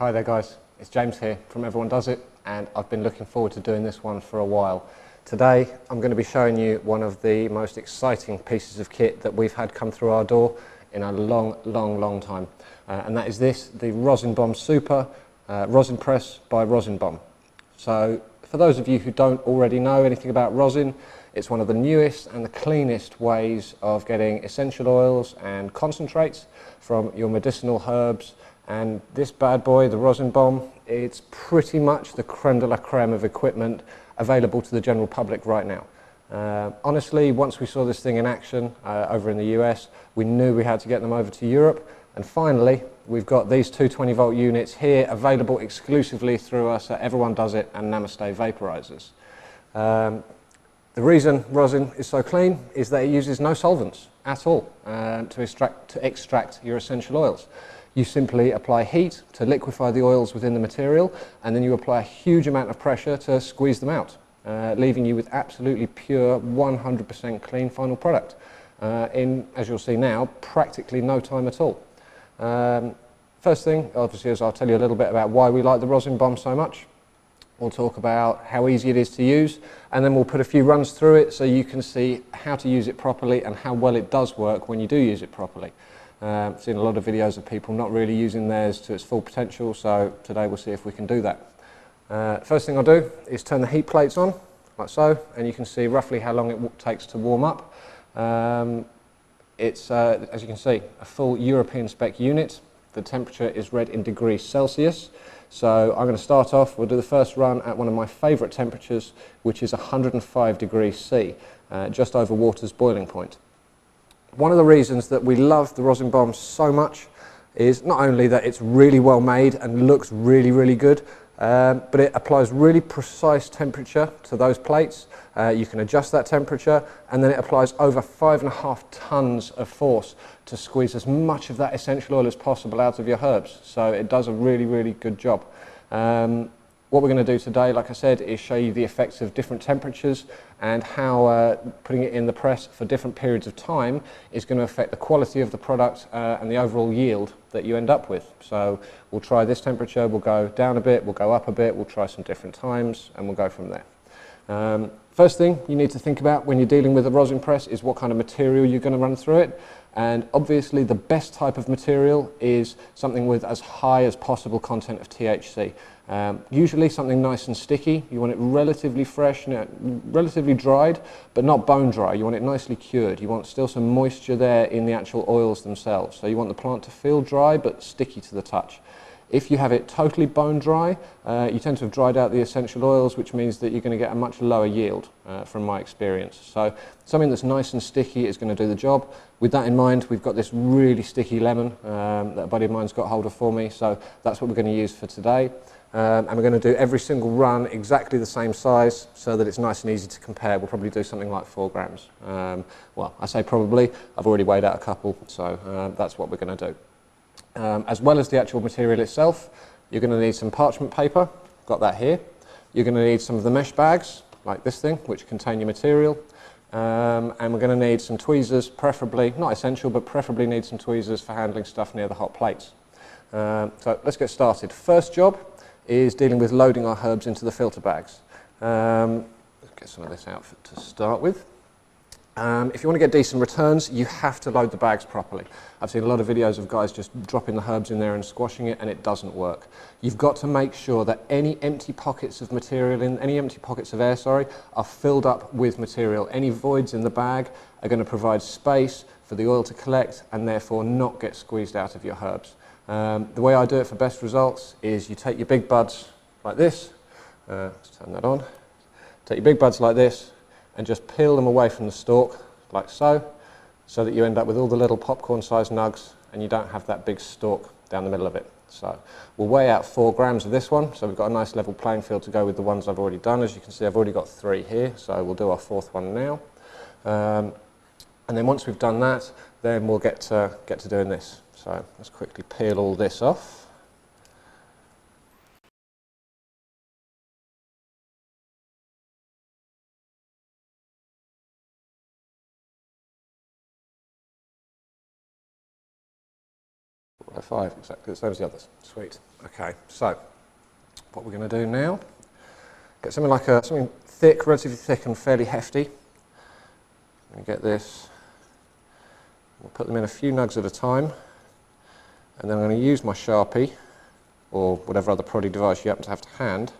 Hi there guys, it's James here from Everyone Does It, and I've been looking forward to doing this one for a while. Today I'm going to be showing you one of the most exciting pieces of kit that we've had come through our door in a long time, and that is this, the Rosinbomb Super Rosin Press by Rosinbomb. So for those of you who don't already know anything about rosin, it's one of the newest and the cleanest ways of getting essential oils and concentrates from your medicinal herbs. And this bad boy, the Rosinbomb, it's pretty much the creme de la creme of equipment available to the general public right now. Honestly, once we saw this thing in action over in the US, we knew we had to get them over to Europe. And finally, we've got these two 20-volt units here available exclusively through us at Everyone Does It and Namaste vaporizers. The reason rosin is so clean is that it uses no solvents at all to extract your essential oils. You simply apply heat to liquefy the oils within the material, and then you apply a huge amount of pressure to squeeze them out, leaving you with absolutely pure 100% clean final product in, as you'll see now, practically no time at all. First thing, obviously, is I'll tell you a little bit about why we like the Rosinbomb so much. We'll talk about how easy it is to use, and then we'll put a few runs through it so you can see how to use it properly and how well it does work when you do use it properly. I've seen a lot of videos of people not really using theirs to its full potential, so today we'll see if we can do that. First thing I'll do is turn the heat plates on, like so, and you can see roughly how long it takes to warm up. It's, as you can see, a full European spec unit. The temperature is read in degrees Celsius. So I'm going to start off, we'll do the first run at one of my favourite temperatures, which is 105 degrees C, just over water's boiling point. One of the reasons that we love the Rosinbomb so much is not only that it's really well made and looks really good, but it applies really precise temperature to those plates. You can adjust that temperature, and then it applies over 5.5 tons of force to squeeze as much of that essential oil as possible out of your herbs. So it does a really good job. What we're going to do today, like I said, is show you the effects of different temperatures and how putting it in the press for different periods of time is going to affect the quality of the product and the overall yield that you end up with. So we'll try this temperature, we'll go down a bit, we'll go up a bit, we'll try some different times, and we'll go from there. First thing you need to think about when you're dealing with a rosin press is what kind of material you're going to run through it. And obviously the best type of material is something with as high as possible content of THC. Usually something nice and sticky. You want it relatively fresh, relatively dried, but not bone dry. You want it nicely cured. You want still some moisture there in the actual oils themselves. So you want the plant to feel dry but sticky to the touch. If you have it totally bone dry, you tend to have dried out the essential oils, which means that you're going to get a much lower yield from my experience. So something that's nice and sticky is going to do the job. With that in mind, we've got this really sticky lemon that a buddy of mine's got hold of for me, so that's what we're going to use for today. And we're going to do every single run exactly the same size so that it's nice and easy to compare. We'll probably do something like 4 grams. Well, I say probably, I've already weighed out a couple, so that's what we're going to do. As well as the actual material itself, you're going to need some parchment paper, got that here. You're going to need some of the mesh bags, like this thing, which contain your material. And we're going to need some tweezers, preferably, not essential, but preferably need some tweezers for handling stuff near the hot plates. So let's get started. First job is dealing with loading our herbs into the filter bags. Let's get some of this out to start with. If you want to get decent returns, you have to load the bags properly. I've seen a lot of videos of guys just dropping the herbs in there and squashing it, and it doesn't work. You've got to make sure that any empty pockets of material, any empty pockets of air, are filled up with material. Any voids in the bag are going to provide space for the oil to collect and therefore not get squeezed out of your herbs. The way I do it for best results is you take your big buds like this, let's turn that on, take your big buds like this, and just peel them away from the stalk, like so that you end up with all the little popcorn-sized nugs and you don't have that big stalk down the middle of it. So we'll weigh out 4 grams of this one, so we've got a nice level playing field to go with the ones I've already done. As you can see, I've already got 3 here, so we'll do our 4th one now. And then once we've done that, then we'll get to doing this. So let's quickly peel all this off. 5, exactly the same as the others. Sweet. Okay, so what we're going to do now, get something like something thick, relatively thick and fairly hefty. And get this. We'll put them in a few nugs at a time, and then I'm going to use my Sharpie or whatever other prodding device you happen to have to hand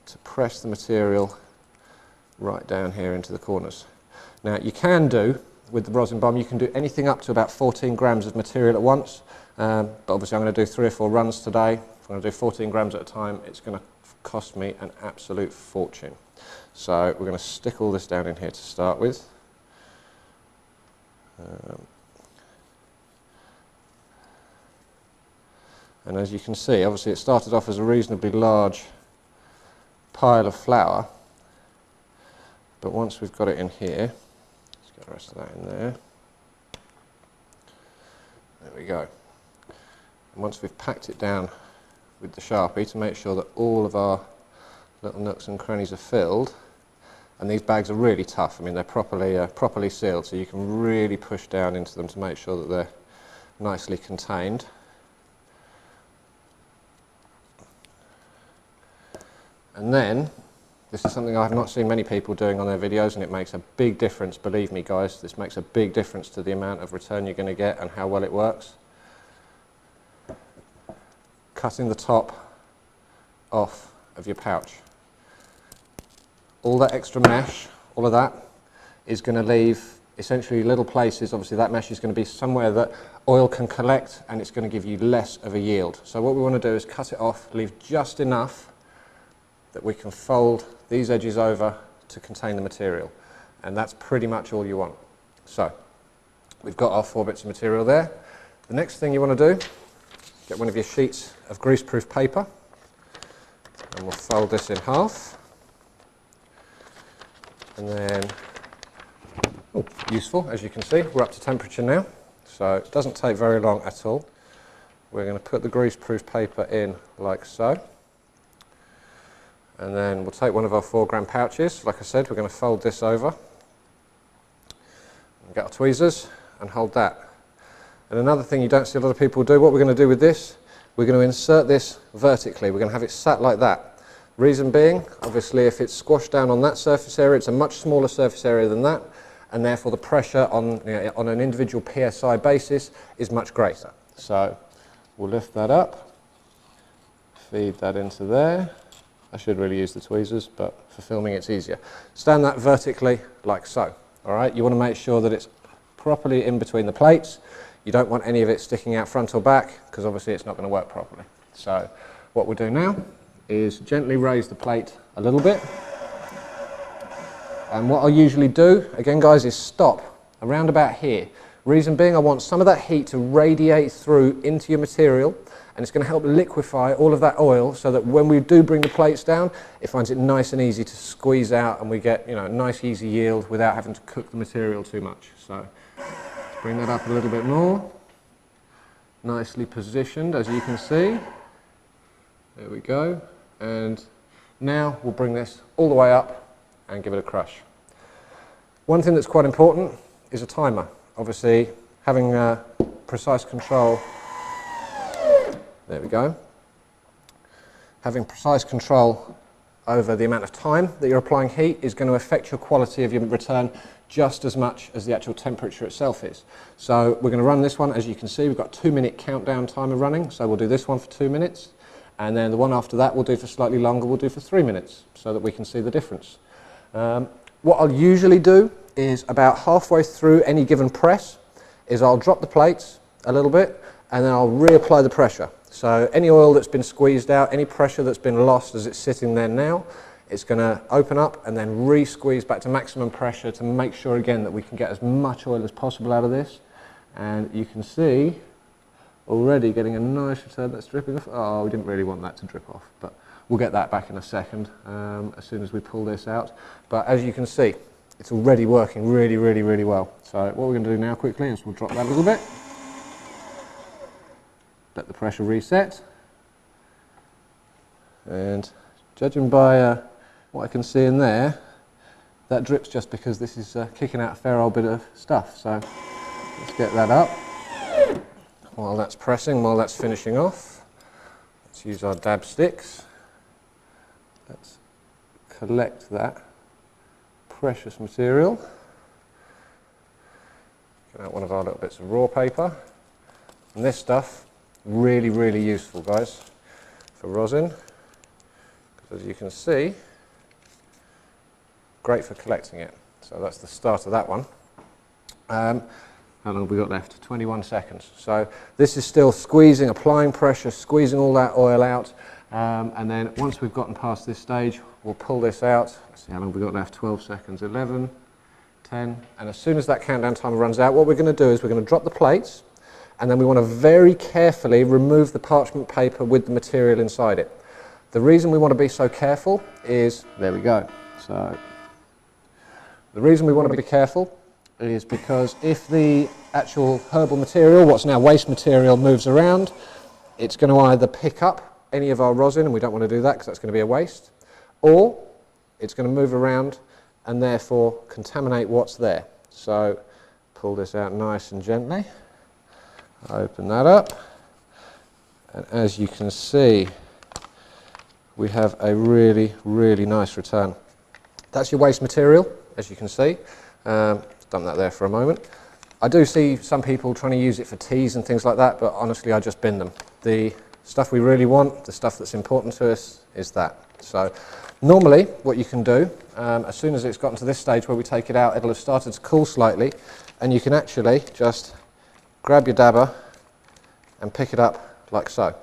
to press the material right down here into the corners. Now you can do, with the Rosinbomb, you can do anything up to about 14 grams of material at once, but obviously I'm going to do 3 or 4 runs today. If I'm going to do 14 grams at a time, it's going to cost me an absolute fortune. So we're going to stick all this down in here to start with. And as you can see, obviously it started off as a reasonably large pile of flour, but once we've got it in here, let's get the rest of that in there. There we go. And once we've packed it down with the Sharpie to make sure that all of our little nooks and crannies are filled, and these bags are really tough. I mean, they're properly sealed, so you can really push down into them to make sure that they're nicely contained. And then, this is something I've not seen many people doing on their videos, and it makes a big difference, believe me guys, this makes a big difference to the amount of return you're going to get and how well it works. Cutting the top off of your pouch. All that extra mesh, all of that, is going to leave essentially little places. Obviously that mesh is going to be somewhere that oil can collect, and it's going to give you less of a yield. So what we want to do is cut it off, leave just enough that we can fold these edges over to contain the material, and that's pretty much all you want. So we've got our 4 bits of material there. The next thing you want to do, get one of your sheets of greaseproof paper, and we'll fold this in half. And then, useful, as you can see, we're up to temperature now, so it doesn't take very long at all. We're going to put the greaseproof paper in like so, and then we'll take one of our 4-gram pouches. Like I said, we're going to fold this over, and get our tweezers and hold that. And another thing you don't see a lot of people do, what we're going to do with this, we're going to insert this vertically. We're going to have it sat like that. Reason being, obviously, if it's squashed down on that surface area, it's a much smaller surface area than that, and therefore the pressure on an individual PSI basis is much greater. So we'll lift that up, feed that into there. I should really use the tweezers, but for filming it's easier. Stand that vertically like so. All right, you want to make sure that it's properly in between the plates. You don't want any of it sticking out front or back, because obviously it's not going to work properly. So what we'll do now is gently raise the plate a little bit, and what I'll usually do, again guys, is stop around about here. Reason being, I want some of that heat to radiate through into your material, and it's going to help liquefy all of that oil, so that when we do bring the plates down, it finds it nice and easy to squeeze out, and we get a nice easy yield without having to cook the material too much. So let's bring that up a little bit more, nicely positioned as you can see. There we go. And now we'll bring this all the way up and give it a crush. One thing that's quite important is a timer. Obviously, having precise control, there we go. Having precise control over the amount of time that you're applying heat is going to affect your quality of your return just as much as the actual temperature itself is. So we're going to run this one. As you can see, we've got a 2-minute countdown timer running, so we'll do this one for 2 minutes. And then the one after that we'll do for slightly longer, we'll do for 3 minutes, so that we can see the difference. What I'll usually do is about halfway through any given press, is I'll drop the plates a little bit, and then I'll reapply the pressure. So any oil that's been squeezed out, any pressure that's been lost as it's sitting there now, it's going to open up and then re-squeeze back to maximum pressure to make sure again that we can get as much oil as possible out of this. And you can see already getting a nice return that's dripping off. Oh, we didn't really want that to drip off, but we'll get that back in a second as soon as we pull this out. But as you can see, it's already working really, really, really well. So what we're going to do now quickly is we'll drop that a little bit, let the pressure reset, and judging by what I can see in there, that drips just because this is kicking out a fair old bit of stuff. So let's get that up. while that's pressing, while that's finishing off, let's use our dab sticks. Let's collect that precious material. Get out one of our little bits of raw paper. And this stuff, really, really useful, guys, for rosin. Because as you can see, great for collecting it. So that's the start of that one. How long have we got left? 21 seconds. So this is still squeezing, applying pressure, squeezing all that oil out. And then once we've gotten past this stage, we'll pull this out. Let's see how long we've got left. 12 seconds, 11, 10. And as soon as that countdown timer runs out, what we're going to do is we're going to drop the plates, and then we want to very carefully remove the parchment paper with the material inside it. The reason we want to be so careful is, there we go. So the reason we want to be careful is because if the actual herbal material, what's now waste material, moves around, it's going to either pick up any of our rosin, and we don't want to do that because that's going to be a waste, or it's going to move around and therefore contaminate what's there. So pull this out nice and gently, open that up, and as you can see, we have a really, really nice return. That's your waste material, as you can see. Dump that there for a moment. I do see some people trying to use it for teas and things like that, but honestly I just bin them. The stuff we really want, the stuff that's important to us, is that. So normally what you can do, as soon as it's gotten to this stage where we take it out, it'll have started to cool slightly, and you can actually just grab your dabber and pick it up like so.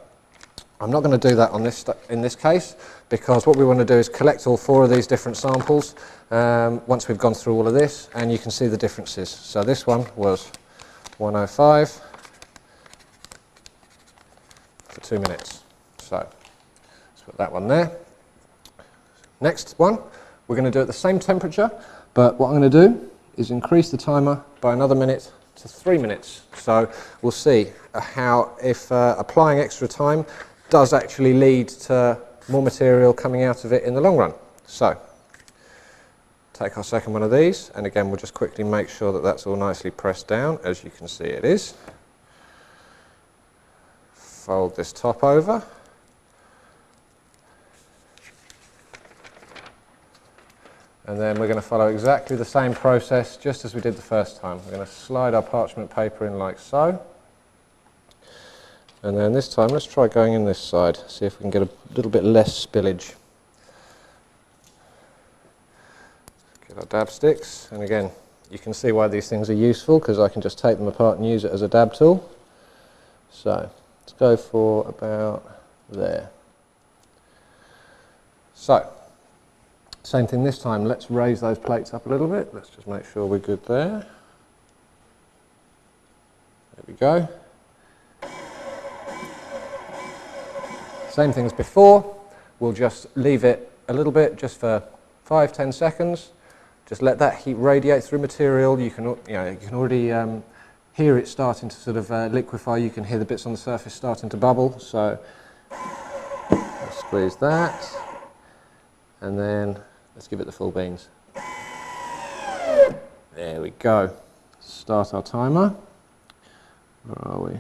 I'm not going to do that on in this case, because what we want to do is collect all 4 of these different samples once we've gone through all of this, and you can see the differences. So this one was 105 for 2 minutes. So let's put that one there. Next one, we're going to do it at the same temperature, but what I'm going to do is increase the timer by another minute to 3 minutes. So we'll see how, if applying extra time does actually lead to more material coming out of it in the long run. So take our second one of these, and again we'll just quickly make sure that that's all nicely pressed down. As you can see, it is. Fold this top over. And then we're going to follow exactly the same process just as we did the first time. We're going to slide our parchment paper in like so. And then this time, let's try going in this side, see if we can get a little bit less spillage. Get our dab sticks, and again, you can see why these things are useful, because I can just take them apart and use it as a dab tool. So, let's go for about there. So, same thing this time, let's raise those plates up a little bit. Let's just make sure we're good there. There we go. Same thing as before, we'll just leave it a little bit, just for 5–10 seconds. Just let that heat radiate through material. You can already hear it starting to sort of liquefy. You can hear the bits on the surface starting to bubble. So let's squeeze that, and then let's give it the full beans. There we go. Start our timer. Where are we?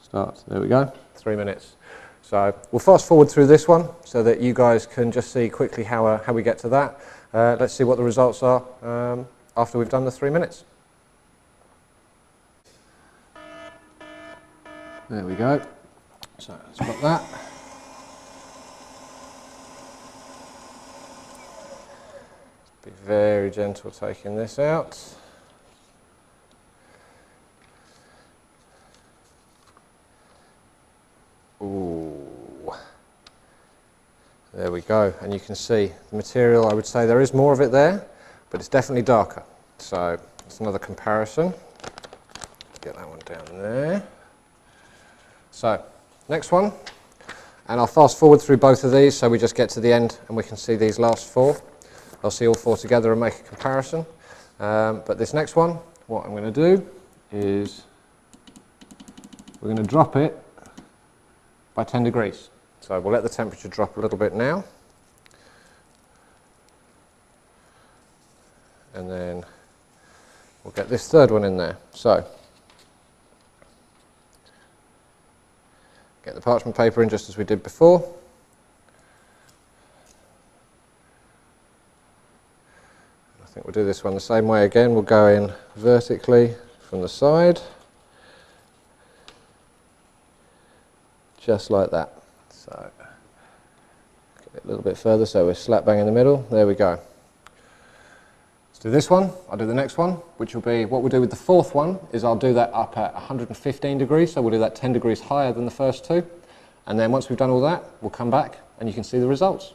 Start. There we go. 3 minutes. So we'll fast forward through this one so that you guys can just see quickly how we get to that. Let's see what the results are after we've done the 3 minutes. There we go. So let's put that. Be very gentle taking this out. Ooh. There we go, and you can see the material. I would say there is more of it there, but it's definitely darker. So it's another comparison. Get that one down there. So next one, and I'll fast forward through both of these so we just get to the end and we can see these last 4. I'll see all 4 together and make a comparison. But this next one, what I'm going to do is we're going to drop it by 10 degrees. So we'll let the temperature drop a little bit now. And then we'll get this third one in there. So Get the parchment paper in just as we did before. I think we'll do this one the same way again. We'll go in vertically from the side, just like that. So get it a little bit further so we're slap bang in the middle. There we go. Let's do this one. I'll do the next one, which will be, what we'll do with the fourth one is I'll do that up at 115 degrees, so we'll do that 10 degrees higher than the first two. And then once we've done all that, we'll come back and you can see the results.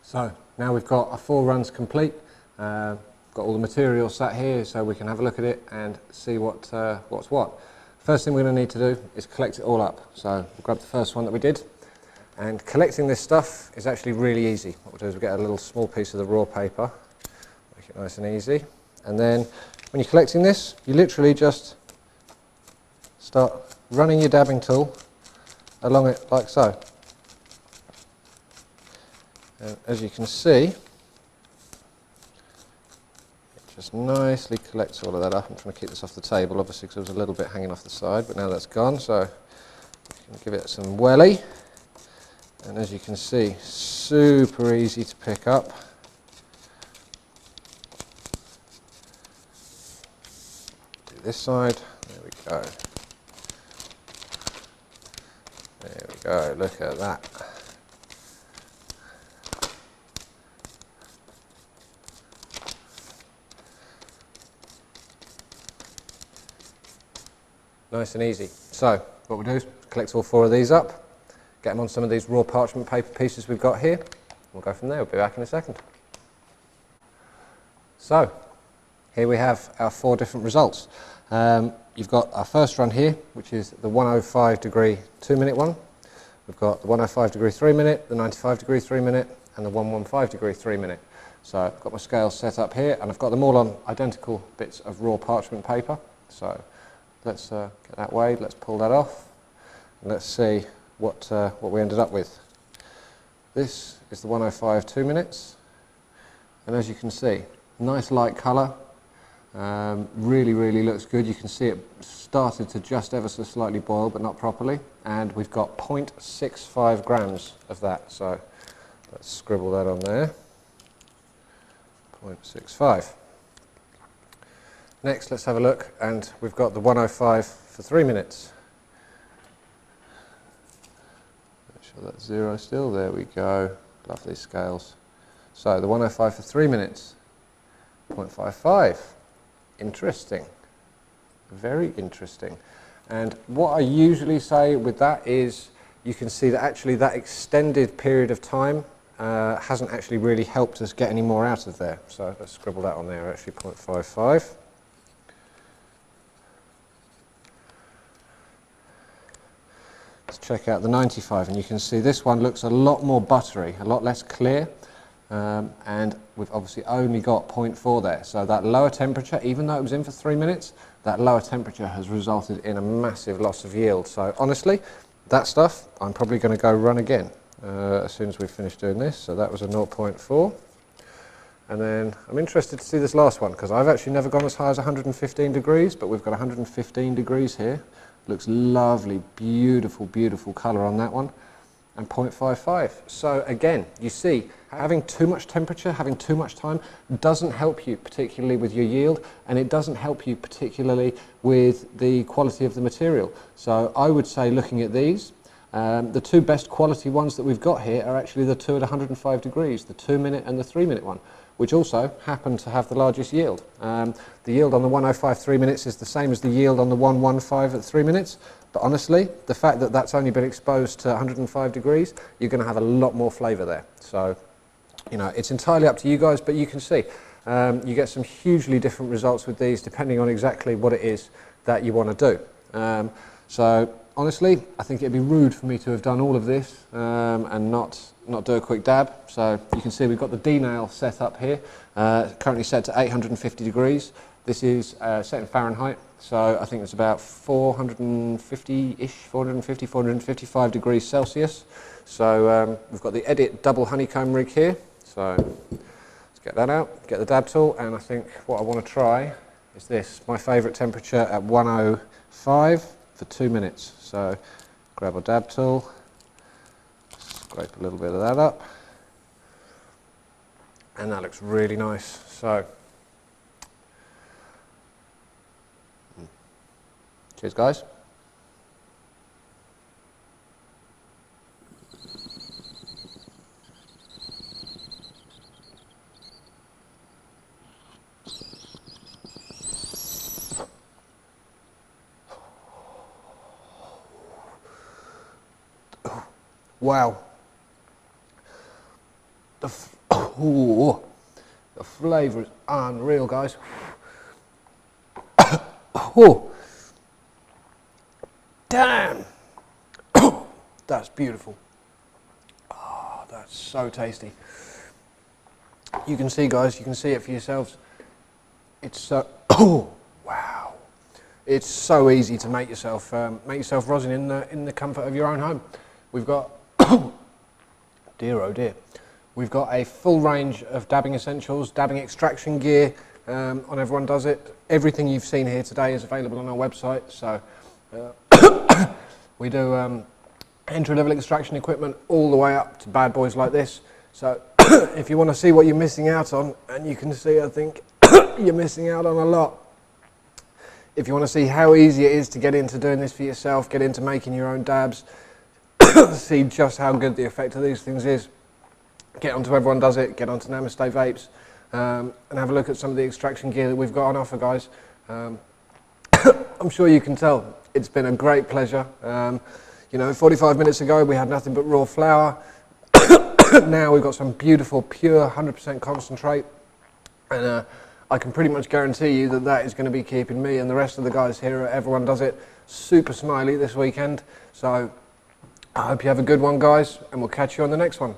So now we've got our 4 runs complete. Got all the material sat here so we can have a look at it and see what's what. First thing we're going to need to do is collect it all up. So we'll grab the first one that we did. And collecting this stuff is actually really easy. What we'll do is we'll get a little small piece of the raw paper, make it nice and easy. And then when you're collecting this, you literally just start running your dabbing tool along it like so. And as you can see, it just nicely collects all of that up. I'm trying to keep this off the table, obviously, because there was a little bit hanging off the side, but now that's gone, so we can give it some welly. And as you can see, super easy to pick up. Do this side, there we go. There we go, look at that. Nice and easy. So what we'll do is collect all 4 of these up, get them on some of these raw parchment paper pieces we've got here. We'll go from there. We'll be back in a second. So here we have our 4 different results. You've got our first run here, which is the 105 degree 2-minute one. We've got the 105 degree 3-minute, the 95 degree 3-minute, and the 115 degree 3-minute. So I've got my scales set up here, and I've got them all on identical bits of raw parchment paper. So let's get that weighed, let's pull that off, and let's see what we ended up with. This is the 105 2 minutes, and as you can see, nice light colour, really looks good. You can see it started to just ever so slightly boil, but not properly, and we've got 0.65 grams of that, so let's scribble that on there, 0.65. Next, let's have a look, and we've got the 105 for 3 minutes. Make sure that's 0 still, there we go, lovely scales. So the 105 for 3 minutes, 0.55, interesting, very interesting. And what I usually say with that is, you can see that actually that extended period of time hasn't actually really helped us get any more out of there. So let's scribble that on there, actually 0.55. Let's check out the 95, and you can see this one looks a lot more buttery, a lot less clear, and we've obviously only got 0.4 there. So that lower temperature, even though it was in for 3 minutes, that lower temperature has resulted in a massive loss of yield. So honestly, that stuff, I'm probably going to go run again as soon as we've finished doing this. So that was a 0.4. And then I'm interested to see this last one, because I've actually never gone as high as 115 degrees, but we've got 115 degrees here. Looks lovely, beautiful colour on that one, and 0.55. So again, you see, having too much temperature, having too much time doesn't help you particularly with your yield, and it doesn't help you particularly with the quality of the material. So I would say, looking at these, the 2 best quality ones that we've got here are actually the 2 at 105 degrees, the 2-minute and the 3-minute one, which also happen to have the largest yield. The yield on the 105 3 minutes is the same as the yield on the 115 at 3 minutes, but honestly, the fact that that's only been exposed to 105 degrees, you're going to have a lot more flavour there. So, you know, it's entirely up to you guys, but you can see you get some hugely different results with these depending on exactly what it is that you want to do. So honestly, I think it'd be rude for me to have done all of this and not do a quick dab. So you can see we've got the D nail set up here, currently set to 850 degrees. This is set in Fahrenheit, so I think it's about 450-ish, 455 degrees Celsius. So we've got the Edit double honeycomb rig here. So let's get that out, get the dab tool, and I think what I want to try is this, my favourite temperature at 105 for 2 minutes. So grab our dab tool, scrape a little bit of that up, and that looks really nice. So cheers, guys. Wow. The flavour is unreal, guys. Oh, damn. That's beautiful. Oh, that's so tasty. You can see, guys, you can see it for yourselves. It's so, oh, wow. It's so easy to make yourself rosin in the comfort of your own home. We've got, dear oh dear, we've got a full range of dabbing essentials, dabbing extraction gear on Everyone Does It. Everything you've seen here today is available on our website. So we do entry-level extraction equipment all the way up to bad boys like this. So if you want to see what you're missing out on, and you can see, I think, you're missing out on a lot. If you want to see how easy it is to get into doing this for yourself, get into making your own dabs, see just how good the effect of these things is, get onto Everyone Does It, get onto Namaste Vapes, and have a look at some of the extraction gear that we've got on offer, guys. I'm sure you can tell it's been a great pleasure. You know, 45 minutes ago we had nothing but raw flour. Now we've got some beautiful, pure, 100% concentrate, and I can pretty much guarantee you that that is going to be keeping me and the rest of the guys here at Everyone Does It super smiley this weekend. So I hope you have a good one, guys, and we'll catch you on the next one.